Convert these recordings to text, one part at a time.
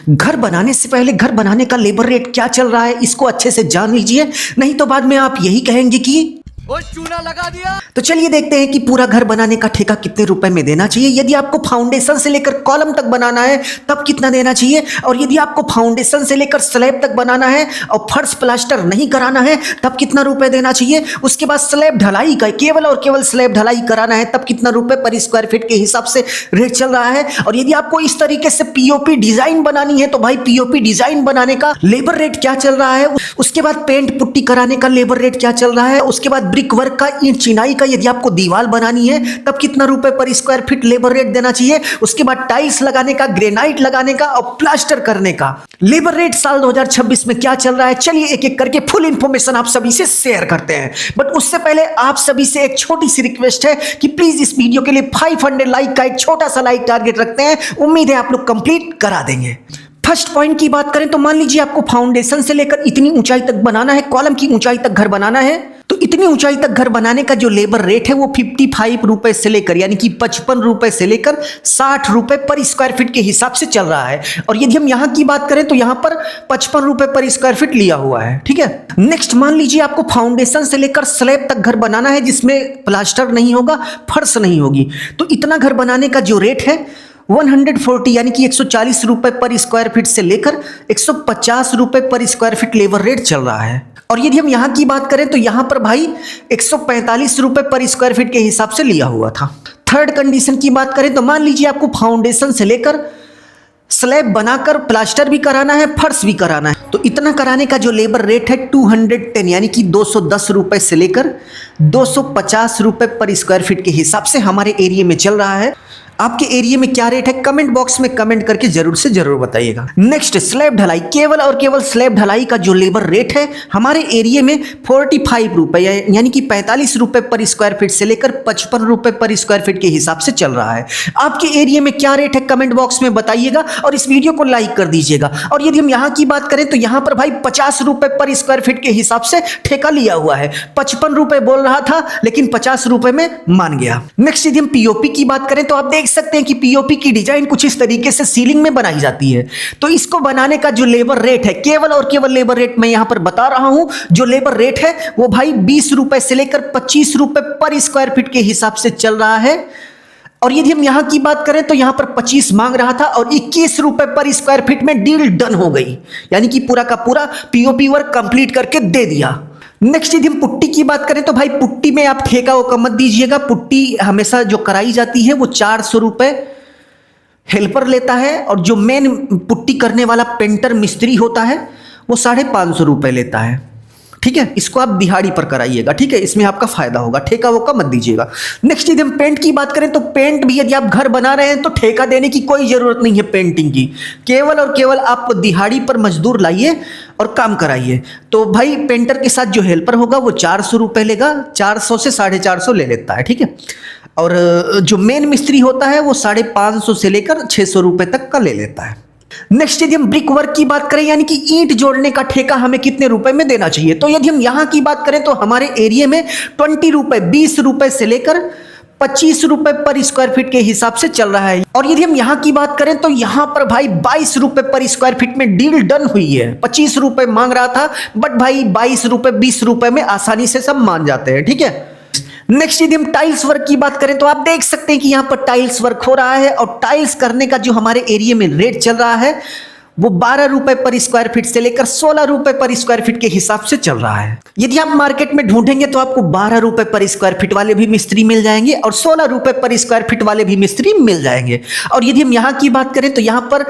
घर बनाने से पहले घर बनाने का लेबर रेट क्या चल रहा है इसको अच्छे से जान लीजिए, नहीं तो बाद में आप यही कहेंगे कि वो चूना लगा दिया। तो चलिए देखते हैं कि पूरा घर बनाने का ठेका कितने रुपए में देना चाहिए। यदि आपको फाउंडेशन से लेकर कॉलम तक बनाना है तब कितना देना चाहिए, और यदि आपको फाउंडेशन से लेकर स्लैब तक बनाना है और फर्श प्लास्टर नहीं कराना है तब कितना रुपए देना चाहिए। उसके बाद स्लैब ढलाई का केवल और केवल स्लैब ढलाई कराना है तब कितना रुपए पर स्क्वायर फीट के हिसाब से रेट चल रहा है। और यदि आपको इस तरीके से पीओपी डिजाइन बनानी है तो भाई पीओपी डिजाइन बनाने का लेबर रेट क्या चल रहा है। उसके बाद पेंट पुट्टी कराने का लेबर रेट क्या चल रहा है। उसके बाद ब्रिक वर्क का, ईंट चिनाई का, यदि आपको दीवार बनानी है तब कितना रुपए पर स्क्वायर फीट लेबर रेट देना चाहिए। उसके बाद टाइल्स लगाने का, ग्रेनाइट लगाने का और प्लास्टर करने का लेबर रेट साल 2026 में क्या चल रहा है। चलिए एक एक करके फुल इंफॉर्मेशन आप सभी से शेयर करते हैं। बट उससे पहले आप सभी से एक छोटी सी रिक्वेस्ट है कि प्लीज इस वीडियो के लिए 500 लाइक का एक छोटा सा लाइक टारगेट रखते हैं। उम्मीद है आप लोग कंप्लीट करा देंगे। फर्स्ट पॉइंट की बात करें तो मान लीजिए आपको फाउंडेशन से लेकर इतनी ऊंचाई तक बनाना है, कॉलम की ऊंचाई तक घर बनाना है, तो इतनी ऊंचाई तक घर बनाने का जो लेबर रेट है वो 55 रुपए से लेकर यानी कि 55 रुपए से लेकर 60 रुपए पर स्क्वायर फीट के हिसाब से चल रहा है। और यदि हम यहां की बात करें तो यहां पर 55 रुपए पर स्क्वायर फीट लिया हुआ है, ठीक है। नेक्स्ट मान लीजिए आपको फाउंडेशन से लेकर स्लैब तक घर बनाना है जिसमें प्लास्टर नहीं होगा, फर्श नहीं होगी, तो इतना घर बनाने का जो रेट है 140 यानी कि 140 रुपए पर स्क्वायर फीट से लेकर 150 रुपए पर स्क्वायर फीट लेबर रेट चल रहा है। और यदि हम यहां की बात करें तो यहां पर भाई 145 रुपए पर स्क्वायर फीट के हिसाब से लिया हुआ था। थर्ड कंडीशन की बात करें तो मान लीजिए आपको फाउंडेशन से लेकर स्लैब बनाकर प्लास्टर भी कराना है, फर्श भी कराना है, तो इतना कराने का जो लेबर रेट है 210 यानी कि 210 रुपए से लेकर 250 रुपए पर स्क्वायर फीट के हिसाब से हमारे एरिया में चल रहा है। आपके एरिया में क्या रेट है कमेंट बॉक्स में कमेंट करके जरूर से जरूर बताइएगा। नेक्स्ट स्लैब ढलाई, केवल और केवल स्लैब ढलाई का जो लेबर रेट है हमारे एरिया में 45 रुपए यानी कि 45 रुपए पर स्क्वायर फीट से लेकर 55 रुपए पर स्क्वायर फीट के हिसाब से चल रहा है। आपके एरिया में क्या रेट है कमेंट बॉक्स में बताइएगा और इस वीडियो को लाइक कर दीजिएगा। और यदि हम यहाँ की बात करें तो यहाँ पर भाई 50 रुपए पर स्क्वायर फीट के हिसाब से ठेका लिया हुआ है। 55 रुपए बोल रहा था लेकिन 50 रुपए में मान गया। नेक्स्ट यदि हम पीओपी की बात करें तो आप देख सकते हैं कि पीओपी की डिजाइन कुछ इस तरीके से सीलिंग में बनाई जाती है, तो इसको बनाने का जो लेबर रेट है केवल और केवल लेबर रेट मैं यहां पर बता रहा हूं, जो लेबर रेट है वो भाई 20 रुपए से लेकर 25 रुपए पर स्क्वायर फीट के हिसाब से चल रहा है। और यदि हम यहां की बात करें तो यहां पर 25 मांग रहा था और 21 रुपए पर स्क्वायर फीट में डील डन हो गई, यानी कि पूरा का पूरा पीओपी वर्क कंप्लीट करके दे दिया। नेक्स्ट यदि हम पुट्टी की बात करें तो भाई पुट्टी में आप ठेका वो मत दीजिएगा। पुट्टी हमेशा जो कराई जाती है वो 400 रुपए हेल्पर लेता है और जो मेन पुट्टी करने वाला पेंटर मिस्त्री होता है वो 550 रुपए लेता है, ठीक है। इसको आप दिहाड़ी पर कराइएगा, ठीक है, इसमें आपका फायदा होगा, ठेका वो मत दीजिएगा। नेक्स्ट यदि हम पेंट की बात करें तो पेंट भी यदि आप घर बना रहे हैं तो ठेका देने की कोई जरूरत नहीं है पेंटिंग की, केवल और केवल आप दिहाड़ी पर मजदूर लाइए और काम कराइए। तो भाई पेंटर के साथ जो हेल्पर होगा वो 400 रुपए लेगा, 400 से 450 ले लेता है, ठीक है। और जो मेन मिस्त्री होता है वो 550 से लेकर 600 रुपए तक का ले लेता है। नेक्स्ट यदि हम ब्रिक वर्क की बात करें यानी कि ईंट जोड़ने का ठेका हमें कितने रुपए में देना चाहिए, तो यदि हम यहां की बात करें तो हमारे एरिया में 20 रुपए 20 रुपए से लेकर 25 रुपए पर स्क्वायर फीट के हिसाब से चल रहा है। और यदि हम यहां की बात करें तो यहां पर भाई 22 रुपए पर स्क्वायर फीट में डील डन हुई है। 25 रुपए मांग रहा था बट भाई 22 रुपए 20 रुपए में आसानी से सब मान जाते हैं, ठीक है। नेक्स्ट यदि हम टाइल्स वर्क की बात करें तो आप देख सकते हैं कि यहां पर टाइल्स वर्क हो रहा है और टाइल्स करने का जो हमारे एरिया में रेट चल रहा है वो 12 रुपए पर स्क्वायर फीट से लेकर 16 रुपए पर स्क्वायर फीट के हिसाब से चल रहा है। यदि आप मार्केट में ढूंढेंगे तो आपको 12 रुपए पर स्क्वायर फीट वाले भी मिस्त्री मिल जाएंगे और 16 रुपए पर स्क्वायर फीट वाले भी मिस्त्री मिल जाएंगे। और यदि हम यहाँ की बात करें तो यहाँ पर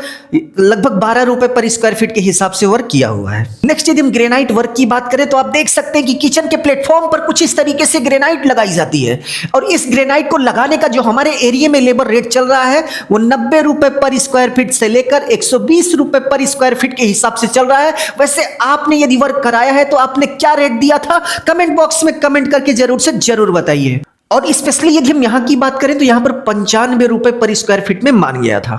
लगभग 12 रुपए पर स्क्वायर फीट के हिसाब से वर्क किया हुआ है। नेक्स्ट यदि हम ग्रेनाइट वर्क की बात करें तो आप देख सकते हैं कि किचन के प्लेटफॉर्म पर कुछ इस तरीके से ग्रेनाइट लगाई जाती है और इस ग्रेनाइट को लगाने का जो हमारे एरिया में लेबर रेट चल रहा है वो 90 रुपए पर स्क्वायर फीट से लेकर 120 रुपए पर स्क्वायर फीट के हिसाब से चल रहा है। वैसे आपने यदि वर्क कराया है तो आपने क्या रेट दिया था कमेंट बॉक्स में कमेंट करके जरूर से जरूर बताइए। और स्पेशली यदि हम यहां की बात करें तो यहां पर 95 रुपए पर स्क्वायर फीट में मान गया था।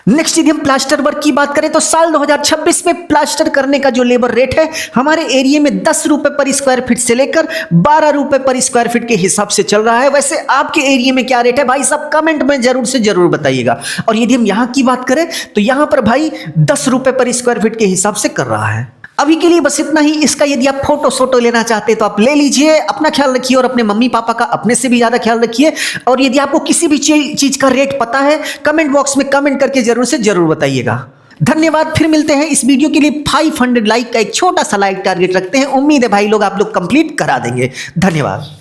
नेक्स्ट यदि हम प्लास्टर वर्क की बात करें तो साल 2026 में प्लास्टर करने का जो लेबर रेट है हमारे एरिया में 10 रुपए पर स्क्वायर फीट से लेकर 12 रुपए पर स्क्वायर फीट के हिसाब से चल रहा है। वैसे आपके एरिया में क्या रेट है भाई साहब, कमेंट में जरूर से जरूर बताइएगा। और यदि हम यहां की बात करें तो यहां पर भाई 10 रुपए पर स्क्वायर फीट के हिसाब से कर रहा है। अभी के लिए बस इतना ही। इसका यदि आप फोटो लेना चाहते हैं तो आप ले लीजिए। अपना ख्याल रखिए और अपने मम्मी पापा का अपने से भी ज्यादा ख्याल रखिए। और यदि आपको किसी भी चीज का रेट पता है कमेंट बॉक्स में कमेंट करके जरूर से जरूर बताइएगा। धन्यवाद। फिर मिलते हैं। इस वीडियो के लिए 500 लाइक का एक छोटा सा लाइक टारगेट रखते हैं। उम्मीद है भाई लोग आप लोग कंप्लीट करा देंगे। धन्यवाद।